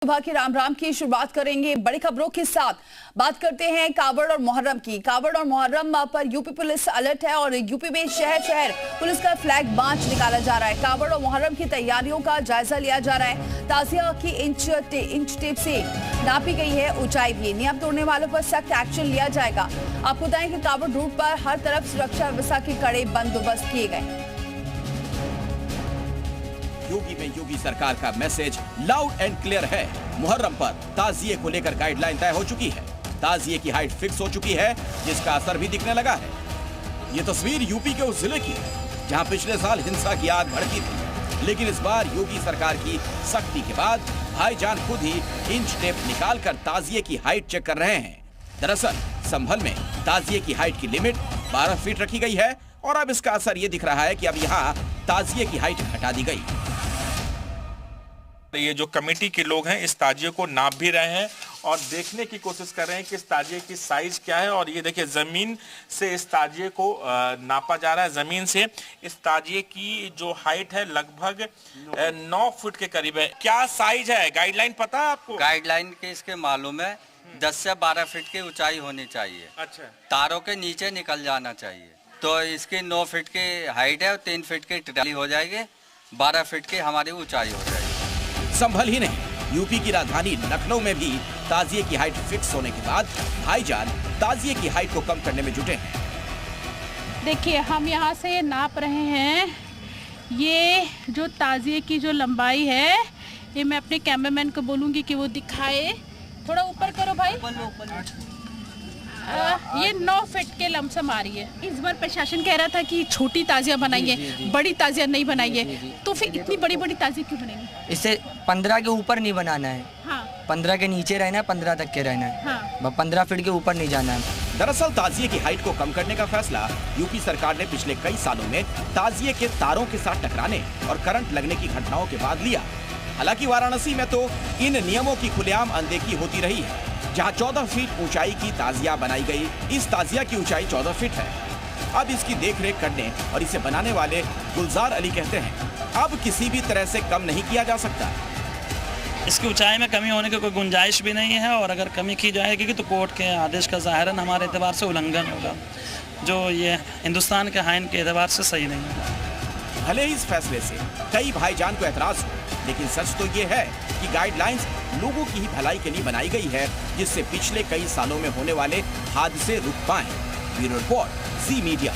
सुबह की राम की शुरुआत करेंगे बड़ी खबरों के साथ। बात करते हैं कावड़ और मुहर्रम की। कावड़ और मुहर्रम पर यूपी पुलिस अलर्ट है और यूपी में शहर शहर पुलिस का फ्लैग मार्च निकाला जा रहा है। कावड़ और मुहर्रम की तैयारियों का जायजा लिया जा रहा है। ताजिया की इंच टेप से नापी गई है ऊंचाई भी। नियम तोड़ने वालों पर सख्त एक्शन लिया जाएगा। आपको बताएं कि कावड़ रूट पर हर तरफ सुरक्षा व्यवस्था के कड़े बंदोबस्त किए गए। योगी में योगी सरकार का मैसेज लाउड एंड क्लियर है। मुहर्रम पर ताजिए को लेकर गाइडलाइन तय हो चुकी है। ताजिए की हाइट फिक्स हो चुकी है, जिसका असर भी दिखने लगा है। ये तस्वीर यूपी के उस जिले की है जहां पिछले साल हिंसा की आग भड़की थी, लेकिन इस बार योगी सरकार की सख्ती के बाद भाईजान खुद ही इंच टेप निकालकर ताजिए की हाइट चेक कर रहे हैं। दरअसल संभल में ताजिए की हाइट की लिमिट 12 फीट रखी गई है और अब इसका असर ये दिख रहा है कि अब यहाँ ताजिए की हाइट घटा दी गई। ये जो कमेटी के लोग हैं इस ताजिए को नाप भी रहे हैं और देखने की कोशिश कर रहे हैं कि इस ताजिए की साइज क्या है। और ये देखिए जमीन से इस ताजिए को नापा जा रहा है। जमीन से इस ताजिए की जो हाइट है लगभग 9 फुट के करीब है। क्या साइज है, गाइडलाइन पता है आपको? गाइडलाइन के इसके मालूम है 10 से 12 फीट की ऊंचाई होनी चाहिए। अच्छा, तारों के नीचे निकल जाना चाहिए। तो इसकी 9 फीट की हाइट है और 3 फीट की ट्राली हो जाएगी, 12 फीट की हमारी ऊंचाई हो जाएगी। संभल ही नहीं, यूपी की राजधानी लखनऊ में भी ताजिए की हाइट फिक्स होने के बाद भाईजान ताजिए की हाइट को कम करने में जुटे हैं। देखिए हम यहाँ से नाप रहे हैं। ये जो ताजिए की जो लंबाई है, ये मैं अपने कैमरामैन को बोलूँगी कि वो दिखाए। थोड़ा ऊपर करो भाई। ये 9 फीट के लमसम आ रही है। इस बार प्रशासन कह रहा था कि छोटी ताजिया बनाइए, बड़ी ताजिया नहीं बनाइए। तो फिर इतनी बड़ी बड़ी ताजिया क्यों बनेंगी? इसे 15 के ऊपर नहीं बनाना है। हाँ। 15 के नीचे रहना है, 15 तक के रहना है। हाँ। 15 फीट के ऊपर नहीं जाना है। दरअसल ताजिए की हाइट को कम करने का फैसला यूपी सरकार ने पिछले कई सालों में ताजिए के तारों के साथ टकराने और करंट लगने की घटनाओं के बाद लिया। हालांकि वाराणसी में तो इन नियमों की खुलेआम अनदेखी होती रही है। जहां 14 फीट ऊंचाई की ताजिया बनाई गई, इस ताजिया की ऊंचाई 14 फीट है। अब इसकी देखरेख करने और इसे बनाने वाले गुलजार अली कहते हैं, अब किसी भी तरह से कम नहीं किया जा सकता। इसकी ऊंचाई में कमी होने की कोई गुंजाइश भी नहीं है और अगर कमी की जाएगी तो कोर्ट के आदेश का ज़ाहिरन हमारे एतबार से उल्लंघन होगा, जो ये हिंदुस्तान के आईन के एतबार से सही नहीं होगा। भले ही इस फैसले से कई भाईजान को एतराज हो, लेकिन सच तो ये है कि गाइडलाइंस लोगों की ही भलाई के लिए बनाई गई है, जिससे पिछले कई सालों में होने वाले हादसे रुक पाएं। ब्यूरो रिपोर्ट, जी मीडिया।